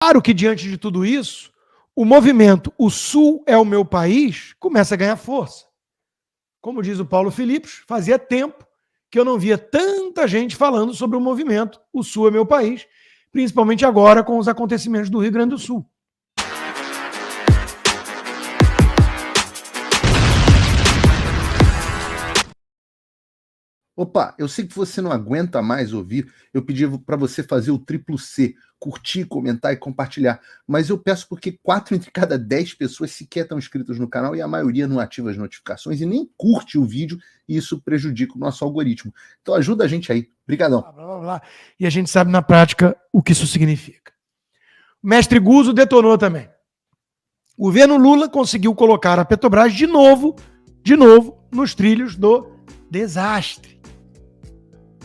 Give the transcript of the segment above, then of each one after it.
claro que diante de tudo isso, o movimento O Sul é o meu país começa a ganhar força. Como diz o Paulo Philippos, fazia tempo que eu não via tanta gente falando sobre o movimento O Sul é meu país, principalmente agora com os acontecimentos do Rio Grande do Sul. Opa, eu sei que você não aguenta mais ouvir, eu pedi para você fazer o triplo C, curtir, comentar e compartilhar, mas eu peço porque 4 entre cada 10 pessoas sequer estão inscritas no canal e a maioria não ativa as notificações e nem curte o vídeo e isso prejudica o nosso algoritmo. Então ajuda a gente aí. Obrigadão. Blá, blá, blá. E a gente sabe na prática o que isso significa. O mestre Guzzo detonou também. O governo Lula conseguiu colocar a Petrobras de novo, nos trilhos do desastre.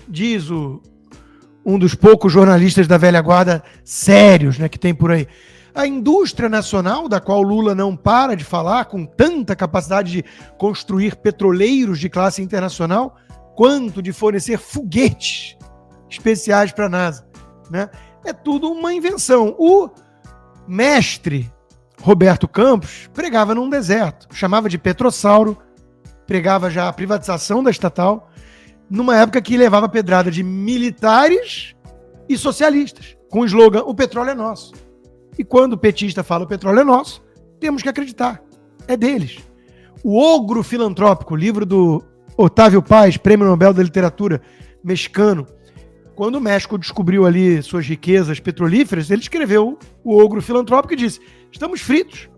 Diz um dos poucos jornalistas da velha guarda sérios, né, que tem por aí. A indústria nacional, da qual Lula não para de falar, com tanta capacidade de construir petroleiros de classe internacional, quanto de fornecer foguetes especiais para a NASA, né? É tudo uma invenção. O mestre Roberto Campos pregava num deserto, chamava de Petrossauro, pregava já a privatização da estatal, numa época que levava pedrada de militares e socialistas, com o slogan, o petróleo é nosso. E quando o petista fala o petróleo é nosso, temos que acreditar, é deles. O Ogro Filantrópico, livro do Otávio Paz, Prêmio Nobel da Literatura mexicano, quando o México descobriu ali suas riquezas petrolíferas, ele escreveu o Ogro Filantrópico e disse, estamos fritos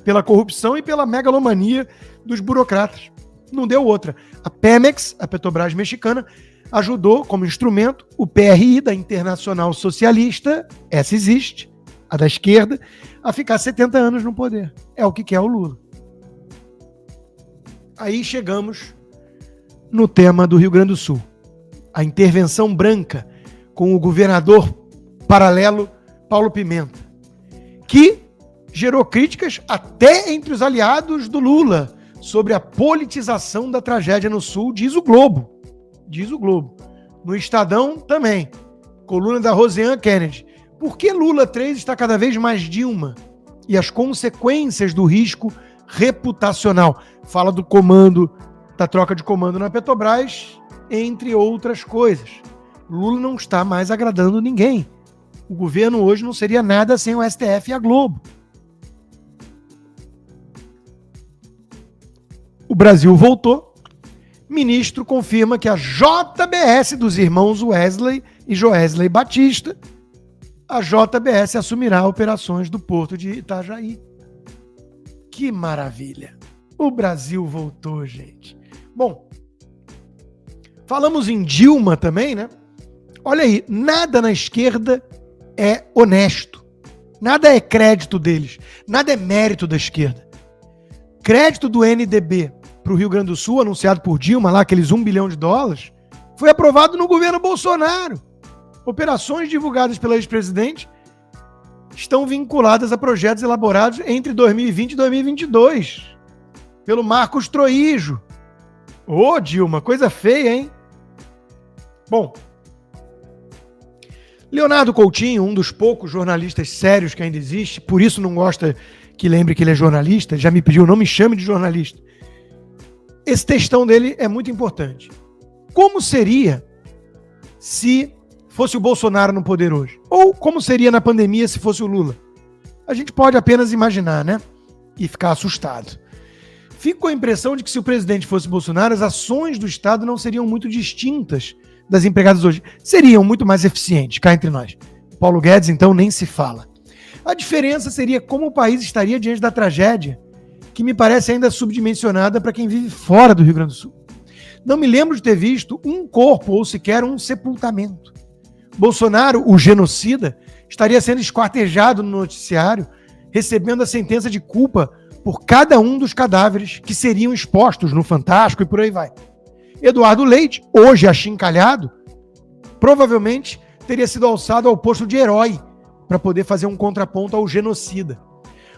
pela corrupção e pela megalomania dos burocratas. Não deu outra. A Pemex, a Petrobras mexicana, ajudou como instrumento o PRI da Internacional Socialista, essa existe, a da esquerda, a ficar 70 anos no poder. É o que quer o Lula. Aí chegamos no tema do Rio Grande do Sul. A intervenção branca com o governador paralelo Paulo Pimenta, que gerou críticas até entre os aliados do Lula, sobre a politização da tragédia no Sul, diz o Globo. Diz o Globo. No Estadão também. Coluna da Rosiane Kennedy. Por que Lula 3 está cada vez mais Dilma? E as consequências do risco reputacional. Fala do comando, da troca de comando na Petrobras, entre outras coisas. Lula não está mais agradando ninguém. O governo hoje não seria nada sem o STF e a Globo. O Brasil voltou. Ministro confirma que a JBS dos irmãos Wesley e Joesley Batista, a JBS assumirá operações do Porto de Itajaí. Que maravilha! O Brasil voltou, gente. Bom, falamos em Dilma também, né? Olha aí, nada na esquerda é honesto. Nada é crédito deles. Nada é mérito da esquerda. Crédito do NDB para o Rio Grande do Sul, anunciado por Dilma, lá aqueles $1 bilhão, foi aprovado no governo Bolsonaro. Operações divulgadas pela ex-presidente estão vinculadas a projetos elaborados entre 2020 e 2022, pelo Marcos Troijo. Ô, Dilma, coisa feia, hein? Bom, Leonardo Coutinho, um dos poucos jornalistas sérios que ainda existe, por isso não gosta que lembre que ele é jornalista, já me pediu, não me chame de jornalista. Esse textão dele é muito importante. Como seria se fosse o Bolsonaro no poder hoje? Ou como seria na pandemia se fosse o Lula? A gente pode apenas imaginar, né? E ficar assustado. Fico com a impressão de que se o presidente fosse Bolsonaro, as ações do Estado não seriam muito distintas das empregadas hoje. Seriam muito mais eficientes, cá entre nós. Paulo Guedes, então, nem se fala. A diferença seria como o país estaria diante da tragédia, que me parece ainda subdimensionada para quem vive fora do Rio Grande do Sul. Não me lembro de ter visto um corpo ou sequer um sepultamento. Bolsonaro, o genocida, estaria sendo esquartejado no noticiário, recebendo a sentença de culpa por cada um dos cadáveres que seriam expostos no Fantástico e por aí vai. Eduardo Leite, hoje achincalhado, provavelmente teria sido alçado ao posto de herói para poder fazer um contraponto ao genocida.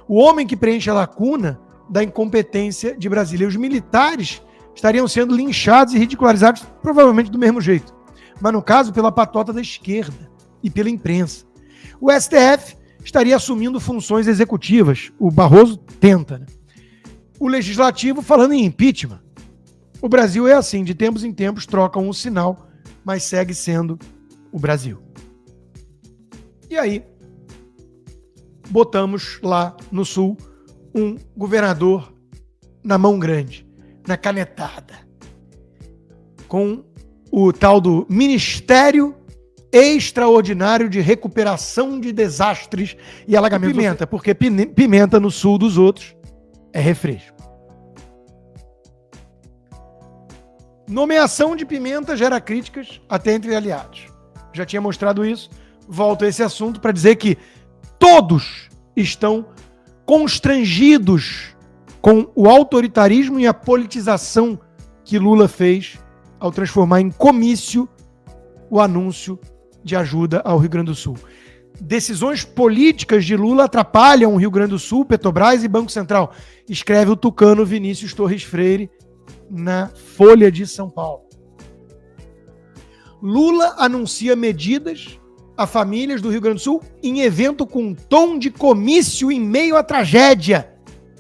O homem que preenche a lacuna da incompetência de Brasília. Os militares estariam sendo linchados e ridicularizados provavelmente do mesmo jeito, mas no caso pela patota da esquerda e pela imprensa. O STF estaria assumindo funções executivas. O Barroso tenta, né? O legislativo falando em impeachment. O Brasil é assim, de tempos em tempos trocam um sinal, mas segue sendo o Brasil. E aí, botamos lá no Sul um governador na mão grande, na canetada, com o tal do Ministério Extraordinário de Recuperação de Desastres e Alagamentos. Pimenta, porque pimenta no sul dos outros é refresco. Nomeação de Pimenta gera críticas até entre aliados. Já tinha mostrado isso. Volto a esse assunto para dizer que todos estão constrangidos com o autoritarismo e a politização que Lula fez ao transformar em comício o anúncio de ajuda ao Rio Grande do Sul. Decisões políticas de Lula atrapalham o Rio Grande do Sul, Petrobras e Banco Central. Escreve o tucano Vinícius Torres Freire na Folha de São Paulo. Lula anuncia medidas a famílias do Rio Grande do Sul em evento com tom de comício em meio à tragédia,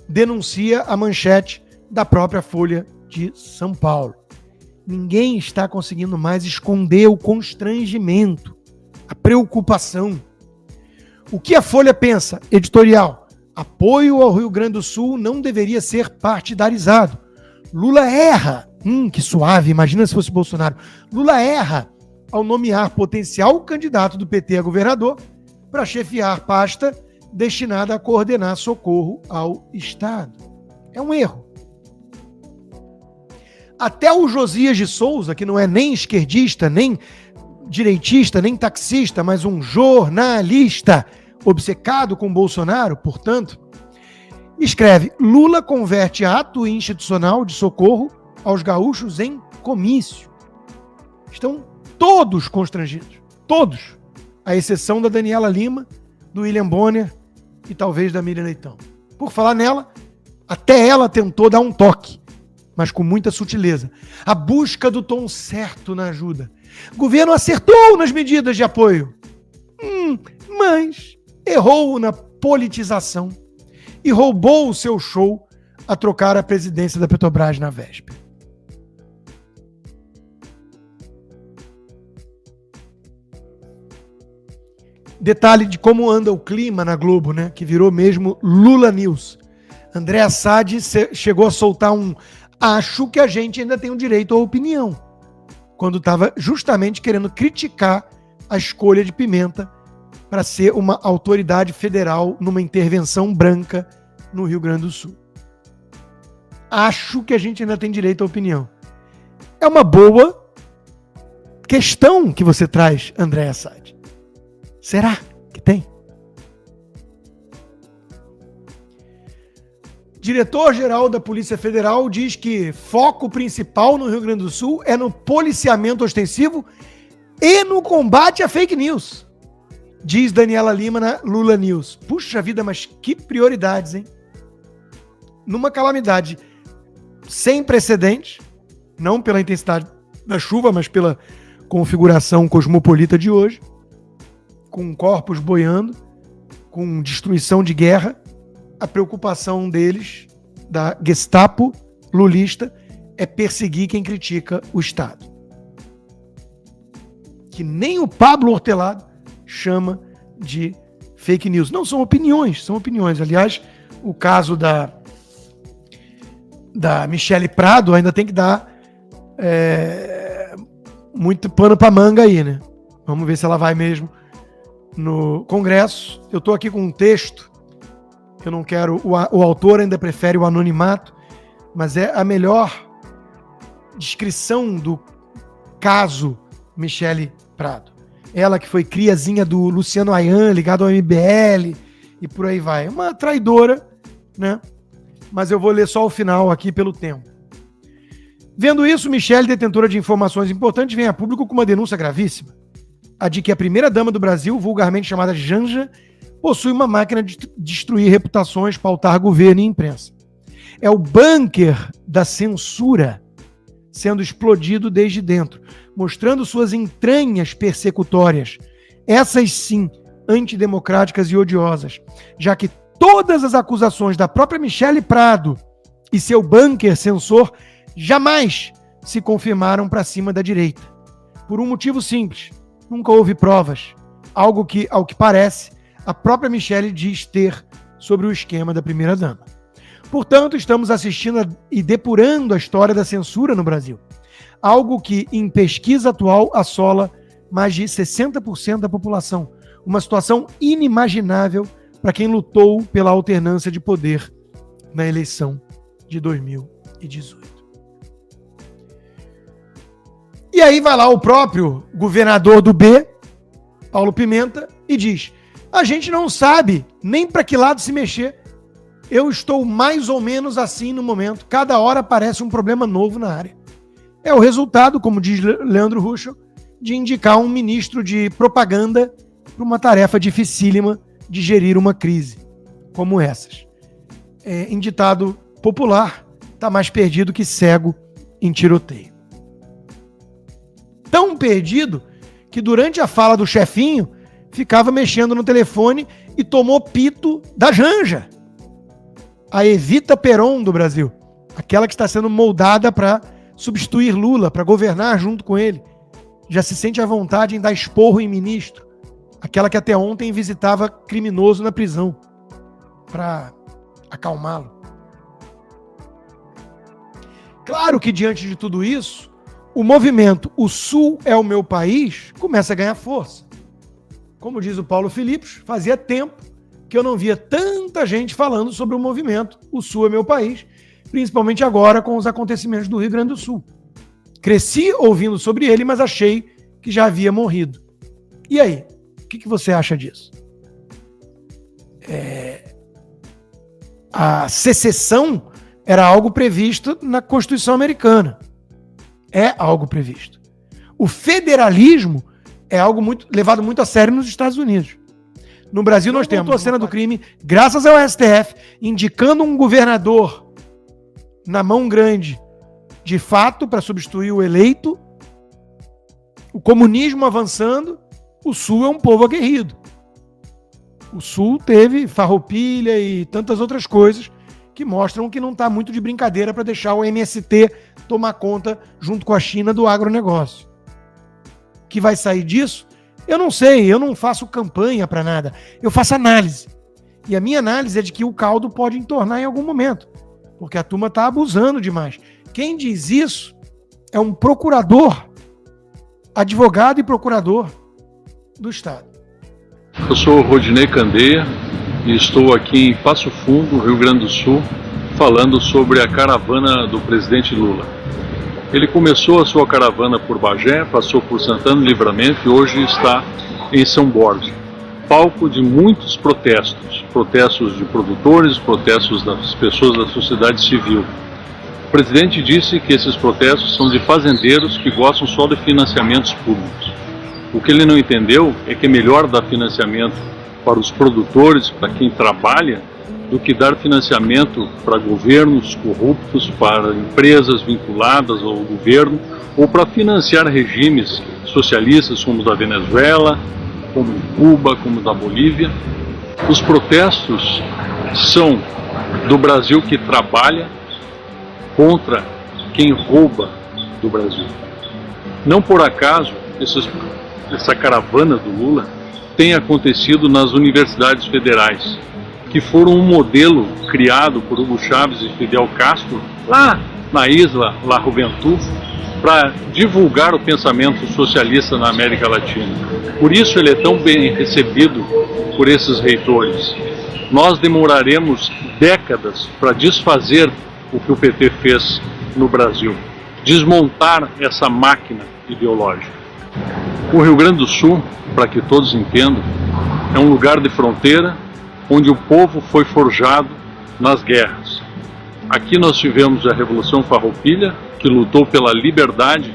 denuncia a manchete da própria Folha de São Paulo. Ninguém está conseguindo mais esconder o constrangimento, a preocupação. O que a Folha pensa? Editorial. Apoio ao Rio Grande do Sul não deveria ser partidarizado. Lula erra. Que suave, imagina se fosse Bolsonaro. Lula erra ao nomear potencial candidato do PT a governador para chefiar pasta destinada a coordenar socorro ao Estado. É um erro. Até o Josias de Souza, que não é nem esquerdista, nem direitista, nem taxista, mas um jornalista obcecado com Bolsonaro, portanto, escreve: Lula converte ato institucional de socorro aos gaúchos em comício. Estão todos constrangidos. Todos. À exceção da Daniela Lima, do William Bonner e talvez da Miriam Leitão. Por falar nela, até ela tentou dar um toque, mas com muita sutileza. A busca do tom certo na ajuda. O governo acertou nas medidas de apoio, mas errou na politização e roubou o seu show a trocar a presidência da Petrobras na véspera. Detalhe de como anda o clima na Globo, né? Que virou mesmo Lula News. André Assad chegou a soltar um acho que a gente ainda tem o direito à opinião, quando estava justamente querendo criticar a escolha de Pimenta para ser uma autoridade federal numa intervenção branca no Rio Grande do Sul. Acho que a gente ainda tem direito à opinião. É uma boa questão que você traz, André Assad. Será que tem? Diretor-geral da Polícia Federal diz que foco principal no Rio Grande do Sul é no policiamento ostensivo e no combate à fake news. Diz Daniela Lima na Lula News. Puxa vida, mas que prioridades, hein? Numa calamidade sem precedentes, não pela intensidade da chuva, mas pela configuração cosmopolita de hoje, com corpos boiando, com destruição de guerra, a preocupação deles, da Gestapo lulista, é perseguir quem critica o Estado. Que nem o Pablo Hortelado chama de fake news. Não, são opiniões, são opiniões. Aliás, o caso da Michele Prado ainda tem que dar muito pano para manga aí, né? Vamos ver se ela vai mesmo no Congresso. Eu estou aqui com um texto, eu não quero, o autor ainda prefere o anonimato, mas é a melhor descrição do caso Michele Prado. Ela que foi criazinha do Luciano Ayan, ligado ao MBL, e por aí vai. Uma traidora, né? Mas eu vou ler só o final aqui pelo tempo. Vendo isso, Michele, detentora de informações importantes, vem a público com uma denúncia gravíssima. A de que a primeira-dama do Brasil, vulgarmente chamada Janja, possui uma máquina de destruir reputações, pautar governo e imprensa. É o bunker da censura sendo explodido desde dentro, mostrando suas entranhas persecutórias. Essas sim antidemocráticas e odiosas, já que todas as acusações da própria Michele Prado e seu bunker censor jamais se confirmaram para cima da direita. Por um motivo simples: nunca houve provas, algo que, ao que parece, a própria Michele diz ter sobre o esquema da primeira-dama. Portanto, estamos assistindo e depurando a história da censura no Brasil, algo que, em pesquisa atual, assola mais de 60% da população, uma situação inimaginável para quem lutou pela alternância de poder na eleição de 2018. E aí vai lá o próprio governador do B, Paulo Pimenta, e diz: a gente não sabe nem para que lado se mexer. Eu estou mais ou menos assim no momento. Cada hora aparece um problema novo na área. É o resultado, como diz Leandro Ruschel, de indicar um ministro de propaganda para uma tarefa dificílima de gerir uma crise como essas. Em ditado popular, está mais perdido que cego em tiroteio. Tão perdido que durante a fala do chefinho ficava mexendo no telefone e tomou pito da Janja, a Evita Peron do Brasil, aquela que está sendo moldada para substituir Lula, para governar junto com ele. Já se sente à vontade em dar esporro em ministro, aquela que até ontem visitava criminoso na prisão para acalmá-lo. Claro que diante de tudo isso, o movimento "O Sul é o meu país" começa a ganhar força. Como diz o Paulo Philippos, fazia tempo que eu não via tanta gente falando sobre o movimento "O Sul é meu país", principalmente agora com os acontecimentos do Rio Grande do Sul. Cresci ouvindo sobre ele, mas achei que já havia morrido. E aí, o que você acha disso? A secessão era algo previsto na Constituição americana. É algo previsto. O federalismo é algo levado muito a sério nos Estados Unidos. No Brasil nós temos a cena do crime, graças ao STF, indicando um governador na mão grande, de fato, para substituir o eleito, o comunismo avançando. O Sul é um povo aguerrido. O Sul teve Farroupilha e tantas outras coisas que mostram que não está muito de brincadeira para deixar o MST tomar conta, junto com a China, do agronegócio. O que vai sair disso? Eu não sei, eu não faço campanha para nada. Eu faço análise. E a minha análise é de que o caldo pode entornar em algum momento, porque a turma está abusando demais. Quem diz isso é um procurador, advogado e procurador do Estado. Eu sou Rodinei Candeia e estou aqui em Passo Fundo, Rio Grande do Sul, falando sobre a caravana do presidente Lula. Ele começou a sua caravana por Bagé, passou por Santana do Livramento e hoje está em São Borja, palco de muitos protestos, protestos de produtores, protestos das pessoas da sociedade civil. O presidente disse que esses protestos são de fazendeiros que gostam só de financiamentos públicos. O que ele não entendeu é que é melhor dar financiamento para os produtores, para quem trabalha, do que dar financiamento para governos corruptos, para empresas vinculadas ao governo, ou para financiar regimes socialistas como o da Venezuela, como em Cuba, como da Bolívia. Os protestos são do Brasil que trabalha contra quem rouba do Brasil. Não por acaso essa caravana do Lula tem acontecido nas universidades federais, que foram um modelo criado por Hugo Chávez e Fidel Castro lá na Isla La Juventud para divulgar o pensamento socialista na América Latina. Por isso ele é tão bem recebido por esses reitores. Nós demoraremos décadas para desfazer o que o PT fez no Brasil, desmontar essa máquina ideológica. O Rio Grande do Sul, para que todos entendam, é um lugar de fronteira onde o povo foi forjado nas guerras. Aqui nós tivemos a Revolução Farroupilha, que lutou pela liberdade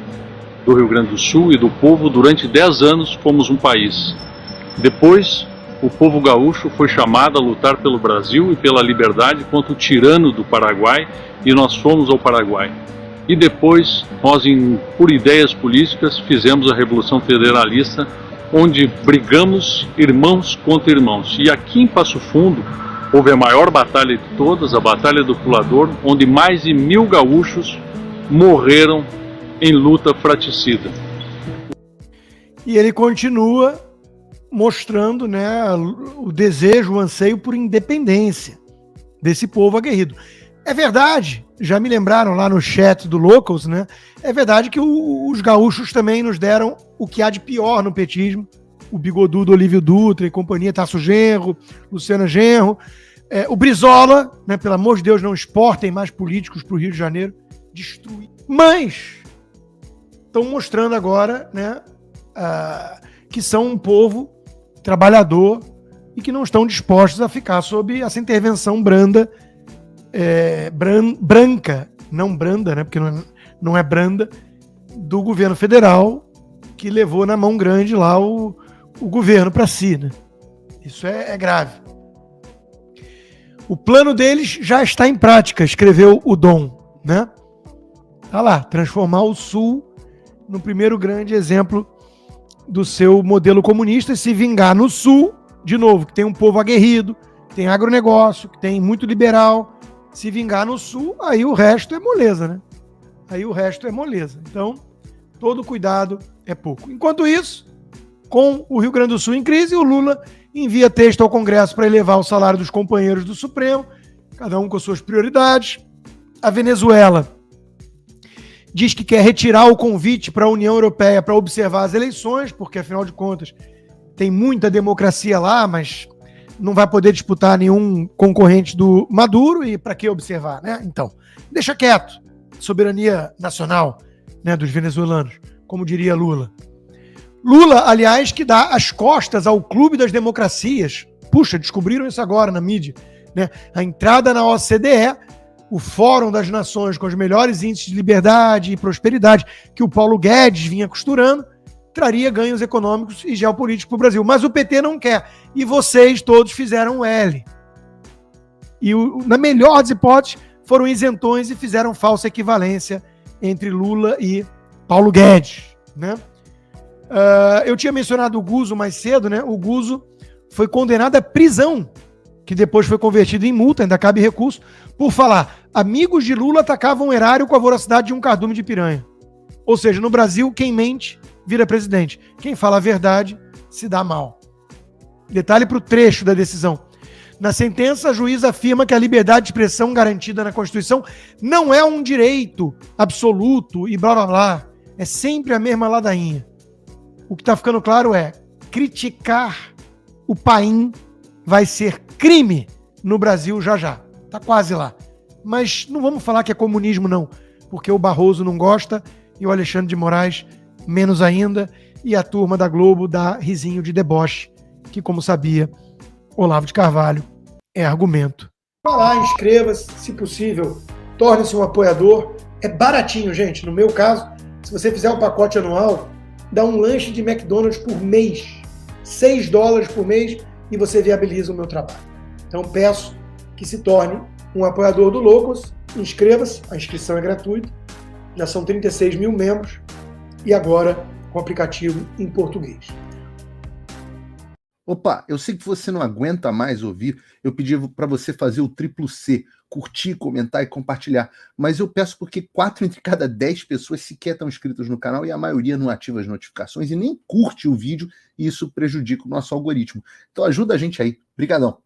do Rio Grande do Sul e do povo. Durante 10 anos fomos um país. Depois, o povo gaúcho foi chamado a lutar pelo Brasil e pela liberdade contra o tirano do Paraguai, e nós fomos ao Paraguai. E depois, nós, por ideias políticas, fizemos a Revolução Federalista, onde brigamos irmãos contra irmãos. E aqui em Passo Fundo houve a maior batalha de todas, a Batalha do Pulador, onde mais de 1000 gaúchos morreram em luta fratricida. E ele continua mostrando, né, o desejo, o anseio por independência desse povo aguerrido. É verdade, já me lembraram lá no chat do Locals, né? É verdade que os gaúchos também nos deram o que há de pior no petismo. O bigodudo Olívio Dutra e companhia, Tasso Genro, Luciana Genro, o Brizola, né? Pelo amor de Deus, não exportem mais políticos para o Rio de Janeiro, destruir. Mas estão mostrando agora, né, que são um povo trabalhador e que não estão dispostos a ficar sob essa intervenção branda, branca, não branda, né, porque não é branda, do governo federal, que levou na mão grande lá o governo para si, né? Isso é grave. O plano deles já está em prática, escreveu o Dom, né? Tá lá, transformar o Sul no primeiro grande exemplo do seu modelo comunista e se vingar no Sul, de novo, que tem um povo aguerrido, que tem agronegócio, que tem muito liberal. Se vingar no Sul, aí o resto é moleza, né? Aí o resto é moleza. Então, todo cuidado é pouco. Enquanto isso, com o Rio Grande do Sul em crise, o Lula envia texto ao Congresso para elevar o salário dos companheiros do Supremo, cada um com suas prioridades. A Venezuela diz que quer retirar o convite para a União Europeia para observar as eleições, porque, afinal de contas, tem muita democracia lá, mas não vai poder disputar nenhum concorrente do Maduro, e para que observar, né? Então, deixa quieto. Soberania nacional, né, dos venezuelanos, como diria Lula. Lula, aliás, que dá as costas ao clube das democracias. Puxa, descobriram isso agora na mídia, né? A entrada na OCDE, o Fórum das Nações com os melhores índices de liberdade e prosperidade que o Paulo Guedes vinha costurando, traria ganhos econômicos e geopolíticos para o Brasil. Mas o PT não quer. E vocês todos fizeram o L. E, na melhor das hipóteses, foram isentões e fizeram falsa equivalência entre Lula e Paulo Guedes, né? Eu tinha mencionado o Guzzo mais cedo, né? O Guzzo foi condenado à prisão, que depois foi convertido em multa, ainda cabe recurso, por falar: amigos de Lula atacavam o erário com a voracidade de um cardume de piranha. Ou seja, no Brasil, quem mente vira presidente. Quem fala a verdade se dá mal. Detalhe para o trecho da decisão. Na sentença, a juíza afirma que a liberdade de expressão garantida na Constituição não é um direito absoluto e blá blá blá. É sempre a mesma ladainha. O que está ficando claro é: criticar o país vai ser crime no Brasil já já. Está quase lá. Mas não vamos falar que é comunismo, não. Porque o Barroso não gosta e o Alexandre de Moraes menos ainda. E a turma da Globo dá risinho de deboche, que, como sabia Olavo de Carvalho, é argumento. Vá lá, inscreva-se, se possível, torne-se um apoiador. É baratinho, gente. No meu caso, se você fizer um pacote anual, dá um lanche de McDonald's por mês. $6 por mês e você viabiliza o meu trabalho. Então peço que se torne um apoiador do Locals. Inscreva-se, a inscrição é gratuita. Já são 36 mil membros e agora com o aplicativo em português. Opa, eu sei que você não aguenta mais ouvir, eu pedi para você fazer o triplo C, curtir, comentar e compartilhar, mas eu peço porque 4 entre cada 10 pessoas sequer estão inscritas no canal e a maioria não ativa as notificações e nem curte o vídeo, e isso prejudica o nosso algoritmo. Então ajuda a gente aí. Obrigadão.